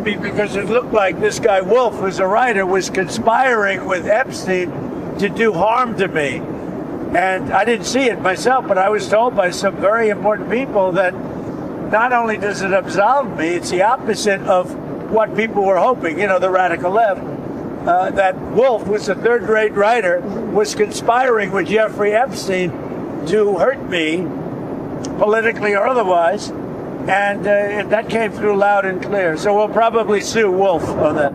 me because it looked like this guy Wolf, who's a writer, was conspiring with Epstein to do harm to me. And I didn't see it myself, but I was told by some very important people that not only does it absolve me, it's the opposite of what people were hoping, the radical left, that Wolf, who's a third-rate writer, was conspiring with Jeffrey Epstein to hurt me, politically or otherwise. And that came through loud and clear. So we'll probably sue Wolf on that.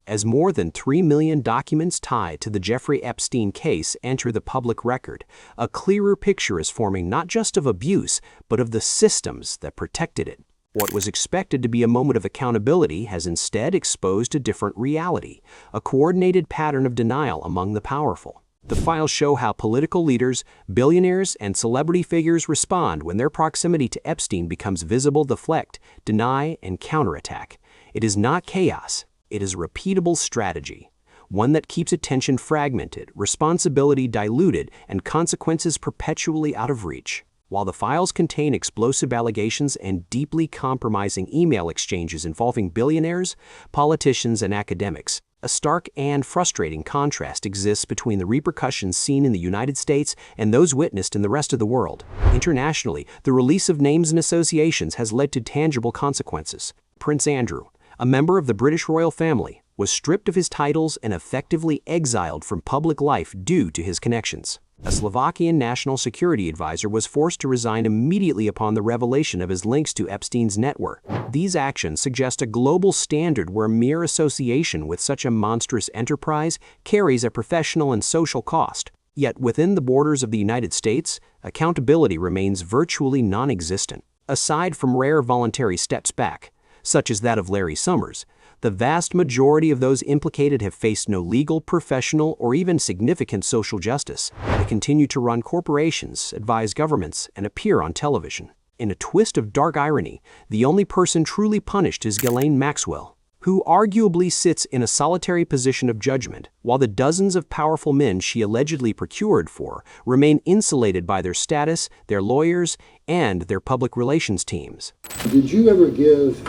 As more than 3 million documents tied to the Jeffrey Epstein case enter the public record, a clearer picture is forming not just of abuse, but of the systems that protected it. What was expected to be a moment of accountability has instead exposed a different reality, a coordinated pattern of denial among the powerful. The files show how political leaders, billionaires, and celebrity figures respond when their proximity to Epstein becomes visible, deflect, deny, and counterattack. It is not chaos. It is a repeatable strategy, one that keeps attention fragmented, responsibility diluted, and consequences perpetually out of reach. While the files contain explosive allegations and deeply compromising email exchanges involving billionaires, politicians, and academics, a stark and frustrating contrast exists between the repercussions seen in the United States and those witnessed in the rest of the world. Internationally, the release of names and associations has led to tangible consequences. Prince Andrew, a member of the British royal family, was stripped of his titles and effectively exiled from public life due to his connections. A Slovakian national security advisor was forced to resign immediately upon the revelation of his links to Epstein's network. These actions suggest a global standard where mere association with such a monstrous enterprise carries a professional and social cost. Yet within the borders of the United States, accountability remains virtually non-existent. Aside from rare voluntary steps back, such as that of Larry Summers, the vast majority of those implicated have faced no legal, professional, or even significant social justice. They continue to run corporations, advise governments, and appear on television. In a twist of dark irony, the only person truly punished is Ghislaine Maxwell, who arguably sits in a solitary position of judgment, while the dozens of powerful men she allegedly procured for remain insulated by their status, their lawyers, and their public relations teams. Did you ever give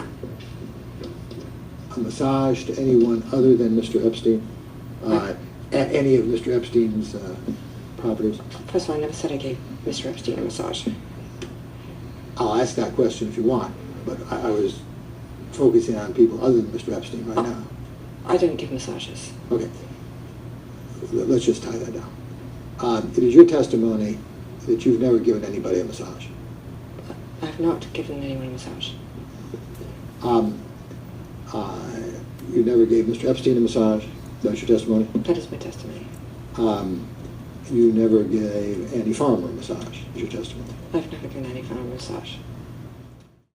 a massage to anyone other than Mr. Epstein? At any of Mr. Epstein's properties? First of all, I never said I gave Mr. Epstein a massage. I'll ask that question if you want, but I was focusing on people other than Mr. Epstein right now. I didn't give massages. Okay. Let's just tie that down. It is your testimony that you've never given anybody a massage. I have not given anyone a massage. You never gave Mr. Epstein a massage. That's your testimony? That is my testimony. You never gave Andy Farmer a massage. Is your testimony? I've never given Andy Farmer a massage.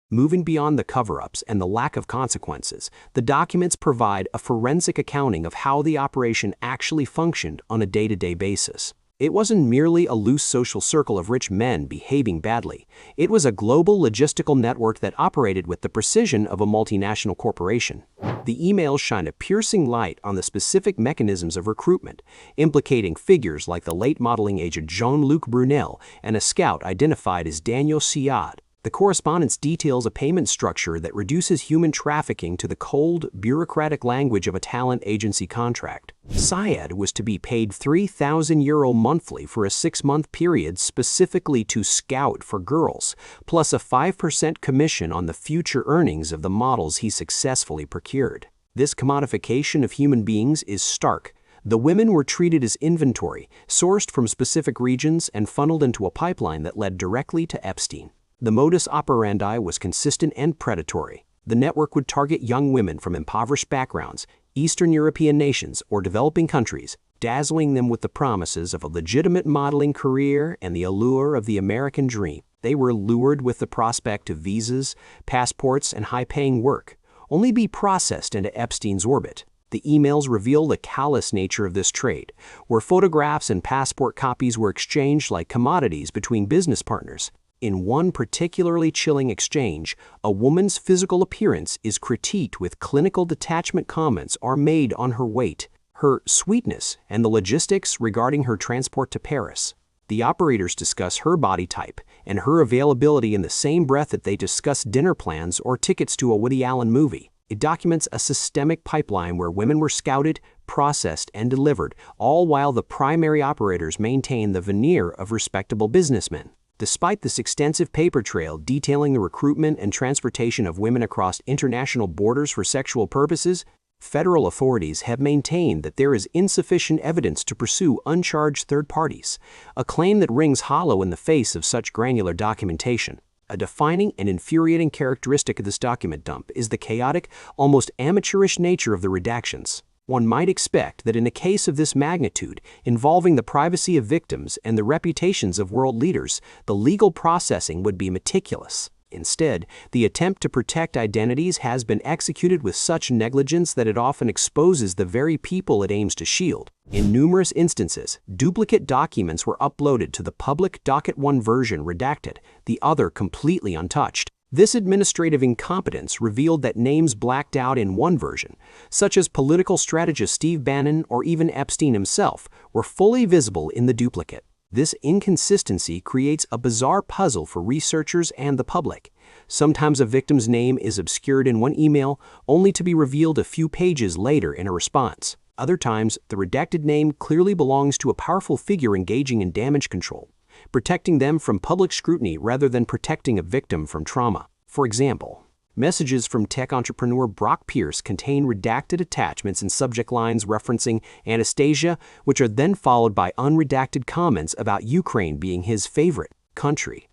Moving beyond the cover-ups and the lack of consequences, the documents provide a forensic accounting of how the operation actually functioned on a day-to-day basis. It wasn't merely a loose social circle of rich men behaving badly. It was a global logistical network that operated with the precision of a multinational corporation. The emails shine a piercing light on the specific mechanisms of recruitment, implicating figures like the late modeling agent Jean-Luc Brunel and a scout identified as Daniel Syed. The correspondence details a payment structure that reduces human trafficking to the cold, bureaucratic language of a talent agency contract. Syed was to be paid €3,000 monthly for a 6-month period specifically to scout for girls, plus a 5% commission on the future earnings of the models he successfully procured. This commodification of human beings is stark. The women were treated as inventory, sourced from specific regions and funneled into a pipeline that led directly to Epstein. The modus operandi was consistent and predatory. The network would target young women from impoverished backgrounds, Eastern European nations, or developing countries, dazzling them with the promises of a legitimate modeling career and the allure of the American dream. They were lured with the prospect of visas, passports, and high-paying work, only be processed into Epstein's orbit. The emails reveal the callous nature of this trade, where photographs and passport copies were exchanged like commodities between business partners. In one particularly chilling exchange, a woman's physical appearance is critiqued with clinical detachment comments are made on her weight, her sweetness, and the logistics regarding her transport to Paris. The operators discuss her body type and her availability in the same breath that they discuss dinner plans or tickets to a Woody Allen movie. It documents a systemic pipeline where women were scouted, processed, and delivered, all while the primary operators maintain the veneer of respectable businessmen. Despite this extensive paper trail detailing the recruitment and transportation of women across international borders for sexual purposes, federal authorities have maintained that there is insufficient evidence to pursue uncharged third parties, a claim that rings hollow in the face of such granular documentation. A defining and infuriating characteristic of this document dump is the chaotic, almost amateurish nature of the redactions. One might expect that in a case of this magnitude, involving the privacy of victims and the reputations of world leaders, the legal processing would be meticulous. Instead, the attempt to protect identities has been executed with such negligence that it often exposes the very people it aims to shield. In numerous instances, duplicate documents were uploaded to the public docket one version redacted, the other completely untouched. This administrative incompetence revealed that names blacked out in one version, such as political strategist Steve Bannon or even Epstein himself, were fully visible in the duplicate. This inconsistency creates a bizarre puzzle for researchers and the public. Sometimes a victim's name is obscured in one email, only to be revealed a few pages later in a response. Other times, the redacted name clearly belongs to a powerful figure engaging in damage control, protecting them from public scrutiny rather than protecting a victim from trauma. For example, messages from tech entrepreneur Brock Pierce contain redacted attachments and subject lines referencing Anastasia, which are then followed by unredacted comments about Ukraine being his favorite country.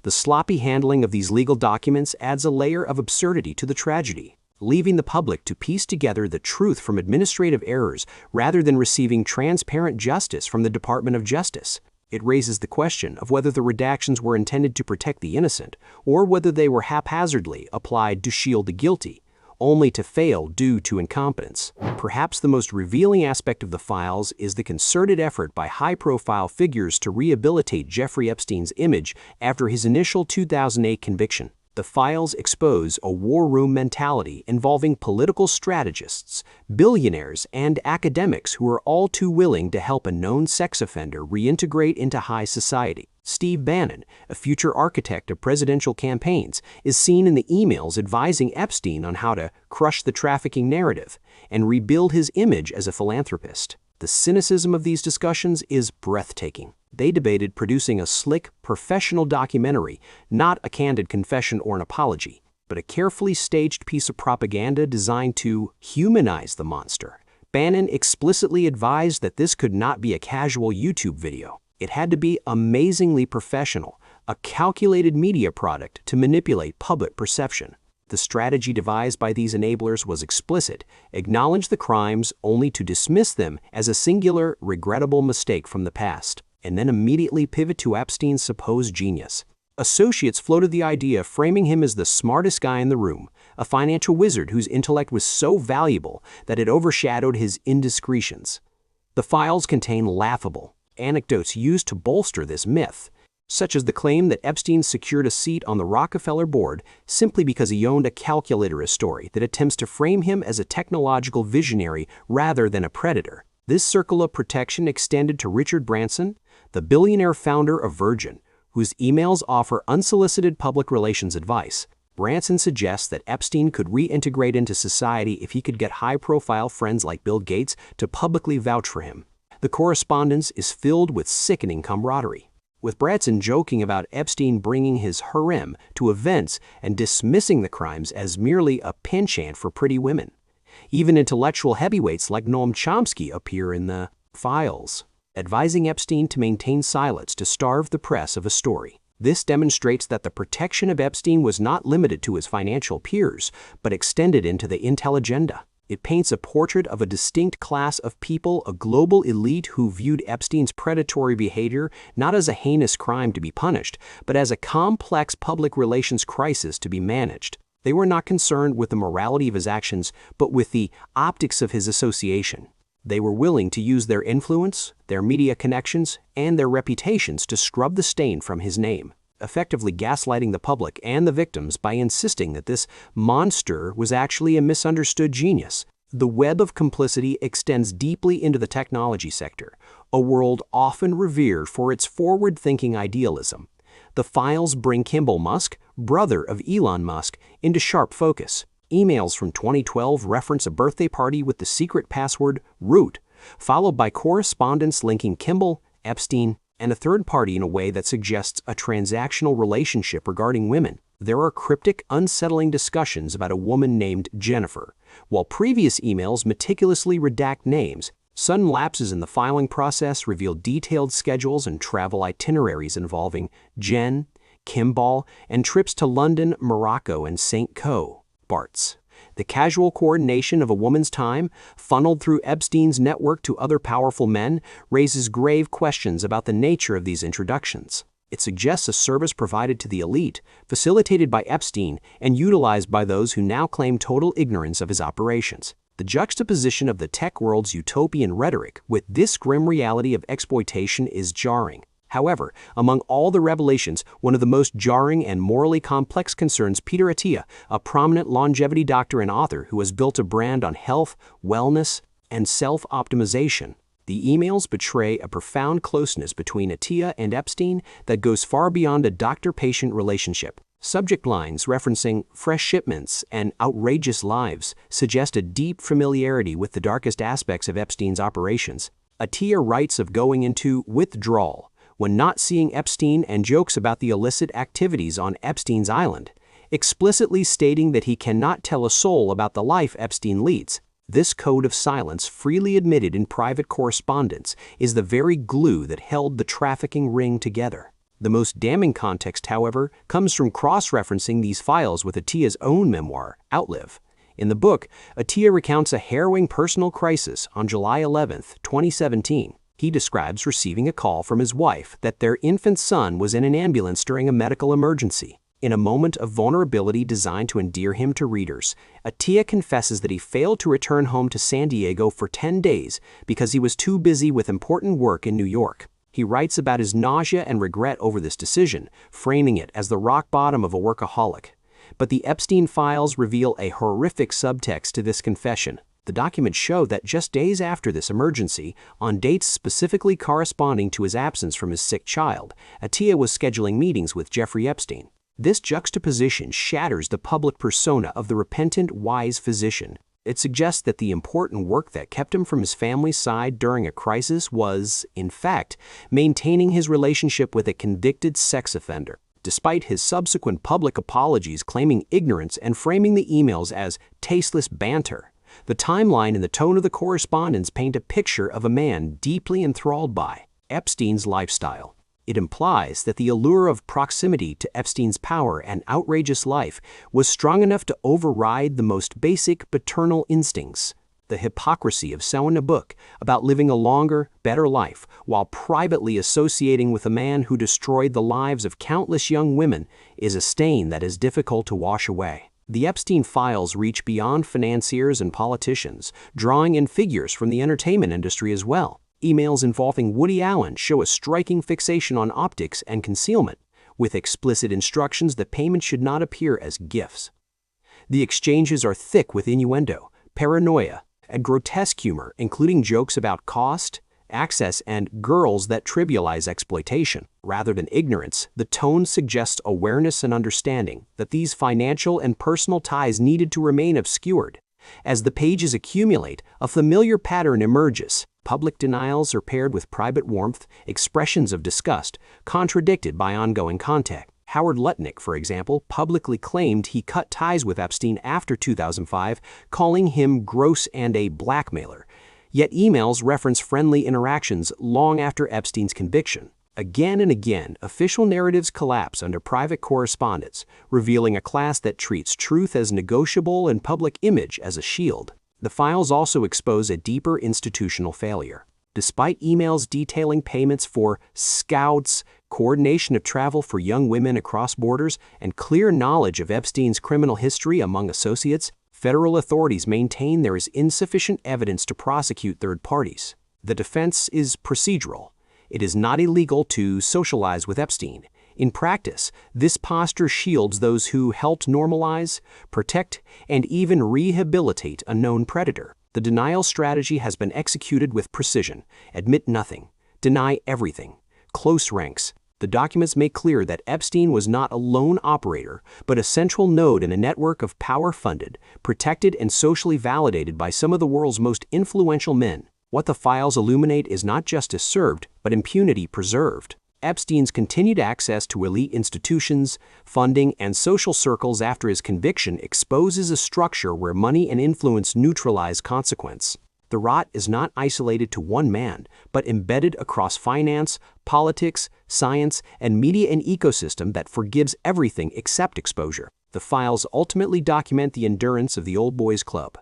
The sloppy handling of these legal documents adds a layer of absurdity to the tragedy, leaving the public to piece together the truth from administrative errors rather than receiving transparent justice from the Department of Justice. It raises the question of whether the redactions were intended to protect the innocent or whether they were haphazardly applied to shield the guilty, only to fail due to incompetence. Perhaps the most revealing aspect of the files is the concerted effort by high-profile figures to rehabilitate Jeffrey Epstein's image after his initial 2008 conviction. The files expose a war room mentality involving political strategists, billionaires, and academics who are all too willing to help a known sex offender reintegrate into high society. Steve Bannon, a future architect of presidential campaigns, is seen in the emails advising Epstein on how to crush the trafficking narrative and rebuild his image as a philanthropist. The cynicism of these discussions is breathtaking. They debated producing a slick, professional documentary, not a candid confession or an apology, but a carefully staged piece of propaganda designed to humanize the monster. Bannon explicitly advised that this could not be a casual YouTube video. It had to be amazingly professional, a calculated media product to manipulate public perception. The strategy devised by these enablers was explicit: acknowledge the crimes only to dismiss them as a singular, regrettable mistake from the past, and then immediately pivot to Epstein's supposed genius. Associates floated the idea, framing him as the smartest guy in the room, a financial wizard whose intellect was so valuable that it overshadowed his indiscretions. The files contain laughable anecdotes used to bolster this myth, such as the claim that Epstein secured a seat on the Rockefeller board simply because he owned a calculator story that attempts to frame him as a technological visionary rather than a predator. This circle of protection extended to Richard Branson, the billionaire founder of Virgin, whose emails offer unsolicited public relations advice. Branson suggests that Epstein could reintegrate into society if he could get high-profile friends like Bill Gates to publicly vouch for him. The correspondence is filled with sickening camaraderie, with Branson joking about Epstein bringing his harem to events and dismissing the crimes as merely a penchant for pretty women. Even intellectual heavyweights like Noam Chomsky appear in the files, advising Epstein to maintain silence to starve the press of a story. This demonstrates that the protection of Epstein was not limited to his financial peers, but extended into the intelligentsia. It paints a portrait of a distinct class of people, a global elite who viewed Epstein's predatory behavior not as a heinous crime to be punished, but as a complex public relations crisis to be managed. They were not concerned with the morality of his actions, but with the optics of his association. They were willing to use their influence, their media connections, and their reputations to scrub the stain from his name, effectively gaslighting the public and the victims by insisting that this monster was actually a misunderstood genius. The web of complicity extends deeply into the technology sector, a world often revered for its forward-thinking idealism. The files bring Kimbal Musk, brother of Elon Musk, into sharp focus. Emails from 2012 reference a birthday party with the secret password root, followed by correspondence linking Kimbal, Epstein, and a third party in a way that suggests a transactional relationship regarding women. There are cryptic, unsettling discussions about a woman named Jennifer. While previous emails meticulously redact names, sudden lapses in the filing process reveal detailed schedules and travel itineraries involving Jen, Kimbal, and trips to London, Morocco, and St. Co. Barts. The casual coordination of a woman's time, funneled through Epstein's network to other powerful men, raises grave questions about the nature of these introductions. It suggests a service provided to the elite, facilitated by Epstein, and utilized by those who now claim total ignorance of his operations. The juxtaposition of the tech world's utopian rhetoric with this grim reality of exploitation is jarring. However, among all the revelations, one of the most jarring and morally complex concerns Peter Attia, a prominent longevity doctor and author who has built a brand on health, wellness, and self-optimization. The emails betray a profound closeness between Attia and Epstein that goes far beyond a doctor-patient relationship. Subject lines referencing fresh shipments and outrageous lives suggest a deep familiarity with the darkest aspects of Epstein's operations. Attia writes of going into withdrawal when not seeing Epstein and jokes about the illicit activities on Epstein's island, explicitly stating that he cannot tell a soul about the life Epstein leads. This code of silence, freely admitted in private correspondence, is the very glue that held the trafficking ring together. The most damning context, however, comes from cross-referencing these files with Attia's own memoir, Outlive. In the book, Attia recounts a harrowing personal crisis on July 11, 2017. He describes receiving a call from his wife that their infant son was in an ambulance during a medical emergency. In a moment of vulnerability designed to endear him to readers, Attia confesses that he failed to return home to San Diego for 10 days because he was too busy with important work in New York. He writes about his nausea and regret over this decision, framing it as the rock bottom of a workaholic. But the Epstein files reveal a horrific subtext to this confession. The documents show that just days after this emergency, on dates specifically corresponding to his absence from his sick child, Attia was scheduling meetings with Jeffrey Epstein. This juxtaposition shatters the public persona of the repentant, wise physician. It suggests that the important work that kept him from his family's side during a crisis was, in fact, maintaining his relationship with a convicted sex offender. Despite his subsequent public apologies claiming ignorance and framing the emails as tasteless banter, the timeline and the tone of the correspondence paint a picture of a man deeply enthralled by Epstein's lifestyle. It implies that the allure of proximity to Epstein's power and outrageous life was strong enough to override the most basic paternal instincts. The hypocrisy of selling a book about living a longer, better life while privately associating with a man who destroyed the lives of countless young women is a stain that is difficult to wash away. The Epstein files reach beyond financiers and politicians, drawing in figures from the entertainment industry as well. Emails involving Woody Allen show a striking fixation on optics and concealment, with explicit instructions that payment should not appear as gifts. The exchanges are thick with innuendo, paranoia, and grotesque humor, including jokes about cost, access, and girls that trivialize exploitation. Rather than ignorance, the tone suggests awareness and understanding that these financial and personal ties needed to remain obscured. As the pages accumulate, a familiar pattern emerges. Public denials are paired with private warmth, expressions of disgust, contradicted by ongoing contact. Howard Lutnick, for example, publicly claimed he cut ties with Epstein after 2005, calling him gross and a blackmailer. Yet emails reference friendly interactions long after Epstein's conviction. Again and again, official narratives collapse under private correspondence, revealing a class that treats truth as negotiable and public image as a shield. The files also expose a deeper institutional failure. Despite emails detailing payments for scouts, coordination of travel for young women across borders, and clear knowledge of Epstein's criminal history among associates, federal authorities maintain there is insufficient evidence to prosecute third parties. The defense is procedural. It is not illegal to socialize with Epstein. In practice, this posture shields those who helped normalize, protect, and even rehabilitate a known predator. The denial strategy has been executed with precision. Admit nothing. Deny everything. Close ranks. The documents make clear that Epstein was not a lone operator, but a central node in a network of power-funded, protected, and socially validated by some of the world's most influential men. What the files illuminate is not justice served, but impunity preserved. Epstein's continued access to elite institutions, funding, and social circles after his conviction exposes a structure where money and influence neutralize consequence. The rot is not isolated to one man, but embedded across finance, politics, science, and media, an ecosystem that forgives everything except exposure. The files ultimately document the endurance of the old boys club.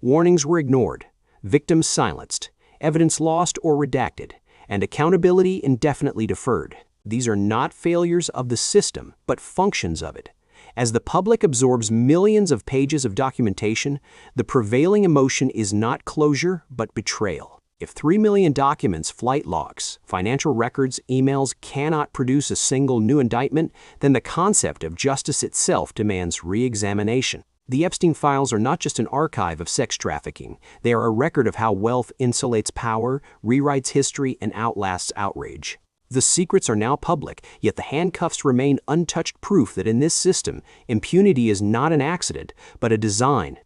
Warnings were ignored, victims silenced, evidence lost or redacted, and accountability indefinitely deferred. These are not failures of the system, but functions of it. As the public absorbs millions of pages of documentation, the prevailing emotion is not closure, but betrayal. If 3 million documents, flight logs, financial records, emails cannot produce a single new indictment, then the concept of justice itself demands re-examination. The Epstein files are not just an archive of sex trafficking. They are a record of how wealth insulates power, rewrites history, and outlasts outrage. The secrets are now public, yet the handcuffs remain untouched, proof that in this system, impunity is not an accident, but a design.